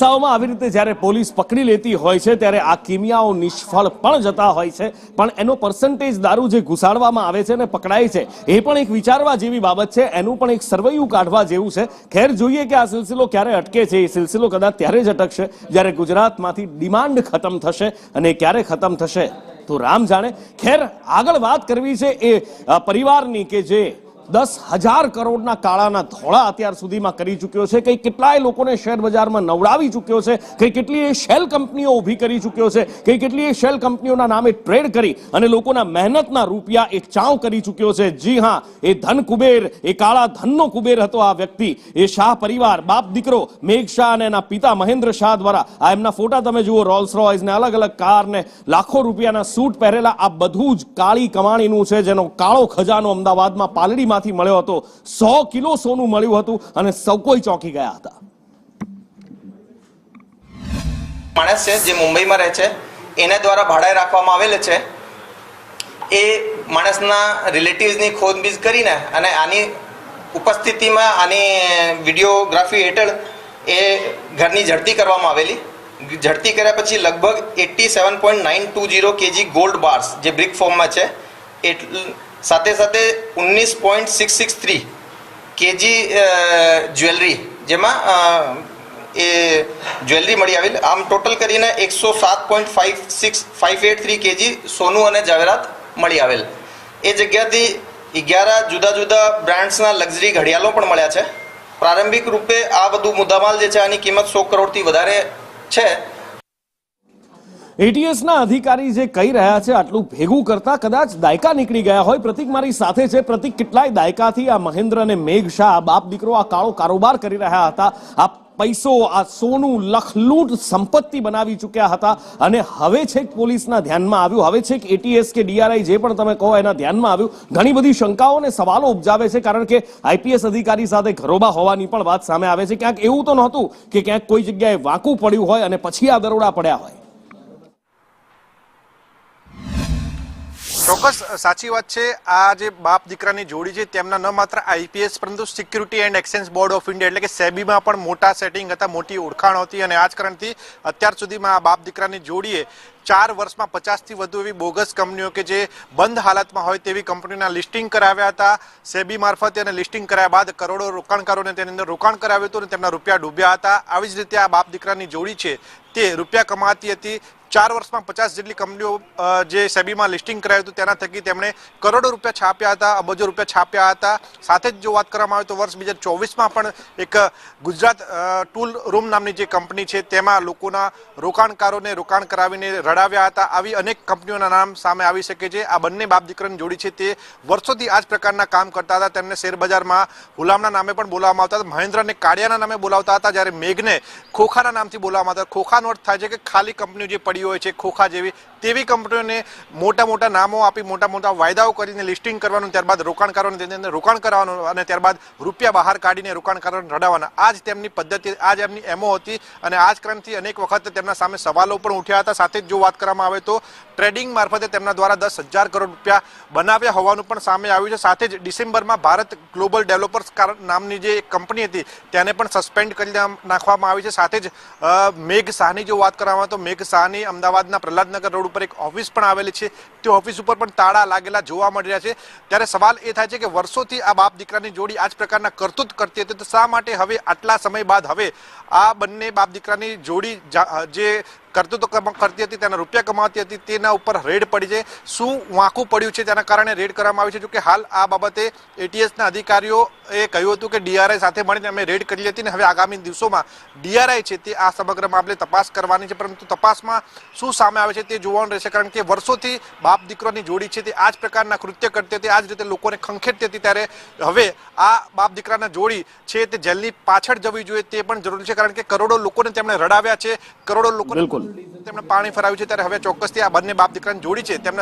કિસ્સાઓમાં આવી રીતે જ્યારે પોલીસ પકડી લેતી હોય છે ત્યારે આ કિમિયાઓ નિષ્ફળ પણ જતા હોય છે, પણ એનો પર્સન્ટેજ દારૂ જે ઘુસાડવામાં આવે છે અને પકડાય છે એ પણ એક વિચારવા જેવી બાબત છે, એનું પણ એક સર્વૈયું કાઢવા જેવું છે। ખેર જોઈએ કે આ સિલસિલો ક્યારે અટકે છે। એ સિલસિલો કદાચ ત્યારે જ અટકશે જ્યારે ગુજરાતમાંથી ડિમાન્ડ ખતમ થશે, અને ક્યારે ખતમ થશે તો રામ જાણે। ખેર આગળ વાત કરવી છે એ પરિવારની કે જે 10,000 કરોડના કાળાના ધોળા અત્યાર સુધીમાં કરી ચૂક્યો છે, કઈ કેટલાય લોકોને શેર બજારમાં નવડાવી ચૂક્યો છે, કઈ કેટલીય શેલ કંપનીઓ ઊભી કરી ચૂક્યો છે, કઈ કેટલીય શેલ કંપનીઓના નામે ટ્રેડ કરી અને લોકોના મહેનતના રૂપિયા એ ચાવ કરી ચૂક્યો છે। જી હા, એ ધન કુબેર, એ કાળા ધનનો કુબેર હતો આ વ્યક્તિ। એ શાહ પરિવાર, બાપ દીકરો મેઘ શાહ અને એના પિતા મહેન્દ્ર શાહ દ્વારા આ એમના ફોટા તમે જુઓ, રોલ્સ રોયસ ને અલગ અલગ કાર ને લાખો રૂપિયાના સૂટ પહેરેલા, આ બધું જ કાળી કમાણીનું છે, જેનો કાળો ખજાનો અમદાવાદમાં પાલડીમાં મળ્યો હતો। 100 કિલો સોનું મળ્યું હતું અને સૌ કોઈ ચોંકી ગયા હતા। માણસ છે જે મુંબઈમાં રહે છે, એને દ્વારા ભાડે રાખવામાં આવેલ છે। એ માણસના રિલેટિવ્સની ખોદબીજ કરીને અને આની ઉપસ્થિતિમાં આની વિડીયોગ્રાફી હેઠળ એ ઘરની ઝડપી કરવામાં આવેલી। ઝડપી કર્યા પછી લગભગ 87.920 કેજી ગોલ્ડ બાર્સ જે બ્રિક ફોર્મમાં છે, સાથે સાથે 19.663 કેજી જ્વેલરી, જેમાં એ જ્વેલરી મળી આવેલ। આમ ટોટલ કરીને 107.583 કેજી સોનું અને જવેરાત મળી આવેલ। એ જગ્યાથી 11 જુદા જુદા બ્રાન્ડ્સના લક્ઝરી ઘડિયાળો પણ મળ્યા છે। પ્રારંભિક રૂપે આ બધું મુદ્દામાલ જે છે આની કિંમત 100 કરોડથી વધારે છે। એટીએસના અધિકારી જે કહી રહ્યા છે આટલું ભેગું કરતા કદાચ દાયકા નીકળી ગયા હોય। પ્રતિક મારી સાથે છે। પ્રતિક, કેટલાય દાયકાથી આ મહેન્દ્ર અને મેઘ શાહ બાપ દીકરો આ કાળો કારોબાર કરી રહ્યા હતા, આ પૈસો, આ સોનું લખલૂટ સંપત્તિ બનાવી ચૂક્યા હતા, અને હવે છેક પોલીસના ધ્યાનમાં આવ્યું, હવે છેક એટીએસ કે ડીઆરઆઈ જે પણ તમે કહો એના ધ્યાનમાં આવ્યું। ઘણી બધી શંકાઓ અને સવાલો ઉપજાવે છે, કારણ કે આઈપીએસ અધિકારી સાથે ઘરોબા હોવાની પણ વાત સામે આવે છે। ક્યાંક એવું તો નહોતું કે ક્યાંક કોઈ જગ્યાએ વાંકું પડ્યું હોય અને પછી આ દરોડા પડ્યા હોય? ચોક્કસ સાચી વાત છે। આ જે બાપ દીકરાની જોડી છે તેમના ન માત્ર આઈપીએસ પરંતુ security and exchange board of India એટલે કે સેબીમાં પણ મોટા સેટિંગ હતા, મોટી ઓળખાણ હતી, અને આ જ કારણથી અત્યાર સુધીમાં આ બાપ દીકરાની જોડીએ 4 વર્ષમાં 50થી વધુ એવી બોગસ કંપનીઓ કે જે બંધ હાલતમાં હોય તેવી કંપનીના લિસ્ટિંગ કરાવ્યા હતા સેબી મારફતે, અને લિસ્ટિંગ કરાવ્યા બાદ કરોડો રોકાણકારોને તેની અંદર રોકાણ કરાવ્યું હતું અને તેમના રૂપિયા ડૂબ્યા હતા। આવી જ રીતે આ બાપ દીકરાની જોડી છે તે રૂપિયા કમાતી હતી। 4 વર્ષમાં 50 જેટલી કંપનીઓ જે સેબીમાં લિસ્ટિંગ કરાયું હતું તેના થકી તેમણે કરોડો રૂપિયા છાપ્યા હતા, અબજો રૂપિયા છાપ્યા હતા। સાથે જ જો વાત કરવામાં આવે તો વર્ષ 2024માં પણ એક ગુજરાત ટૂલ રૂમ નામની જે કંપની છે તેમાં લોકોના રોકાણકારોને રોકાણ કરાવીને રડાવ્યા હતા। આવી અનેક કંપનીઓના નામ સામે આવી શકે છે। આ બંને બાપ દીકરાની જોડી છે તે વર્ષોથી આ જ પ્રકારના કામ કરતા હતા। તેમને શેરબજારમાં ગુલામના નામે પણ બોલાવવામાં આવતા હતા, મહેન્દ્રને કાળિયાના નામે બોલાવતા હતા, જ્યારે મેઘને ખોખાના નામથી બોલાવવામાં આવતા। ખોખાનો અર્થ થાય છે કે ખાલી કંપનીઓ જે પડી હોય છે, ખોખા જેવી તેવી કંપનીઓને મોટા મોટા નામો આપી, મોટા મોટા વાયદાઓ કરીને લિસ્ટિંગ કરવાનું, ત્યારબાદ રોકાણકારોને તેની અંદર રોકાણ કરવાનું અને ત્યારબાદ રૂપિયા બહાર કાઢીને રોકાણકારોને રડાવવાના। આ જ તેમની પદ્ધતિ, આ જ એમની એમઓ હતી, અને આ જ કારણથી અનેક વખત તેમના સામે સવાલો પણ ઉઠ્યા હતા। સાથે જ જો વાત કરવામાં આવે તો ટ્રેડિંગ મારફતે તેમના દ્વારા 10,000 કરોડ રૂપિયા બનાવ્યા હોવાનું પણ સામે આવ્યું છે। સાથે જ ડિસેમ્બરમાં ભારત ગ્લોબલ ડેવલપર્સ નામની જે કંપની હતી તેને પણ સસ્પેન્ડ કરી નાખવામાં આવી છે। સાથે જ મેઘ શાહની જો વાત કરવામાં આવે તો મેઘ શાહની અમદાવાદના પ્રહલાદનગર રોડ ઉપર એક ઓફિસ પણ આવેલી છે, તે ઓફિસ ઉપર પણ તાળા લાગેલા જોવા મળી રહ્યા છે। ત્યારે સવાલ એ થાય છે કે વર્ષોથી આ બાપ દીકરાની જોડી આ જ પ્રકારના કરતૂત કરતી હતી, તો શા માટે હવે આટલા સમય બાદ હવે આ બંને બાપ દીકરાની જોડી જે કરતૂતો કરતી હતી, તેના રૂપિયા કમાતી હતી, તેના ઉપર રેડ પડી છે? શું વાંકું પડ્યું છે તેના કારણે રેડ કરવામાં આવી છે? જોકે હાલ આ બાબતે એટીએસના અધિકારીઓ એ કહ્યું હતું કે ડીઆરઆઈ સાથે મળીને અમે રેડ કરી હતી, અને હવે આગામી દિવસોમાં ડીઆરઆઈ છે તે આ સમગ્ર મામલે તપાસ કરવાની છે। પરંતુ તપાસમાં શું સામે આવે છે તે જોવાનું રહેશે, કારણ કે વર્ષોથી બાપ દીકરાની જોડી છે તે આ જ પ્રકારના કૃત્ય કરતી હતી, આ જ રીતે લોકોને ખંખેરતી હતી। ત્યારે હવે આ બાપ દીકરાના જોડી છે તે જેલની પાછળ જવી જોઈએ તે પણ જરૂરી છે, કારણ કે કરોડો લોકોને તેમણે રડાવ્યા છે, કરોડો લોકોને તેમણે પાણી ફરાવ્યું છે। ત્યારે હવે ચોક્કસથી આ બંને બાપ દીકરાની જોડી છે તેમના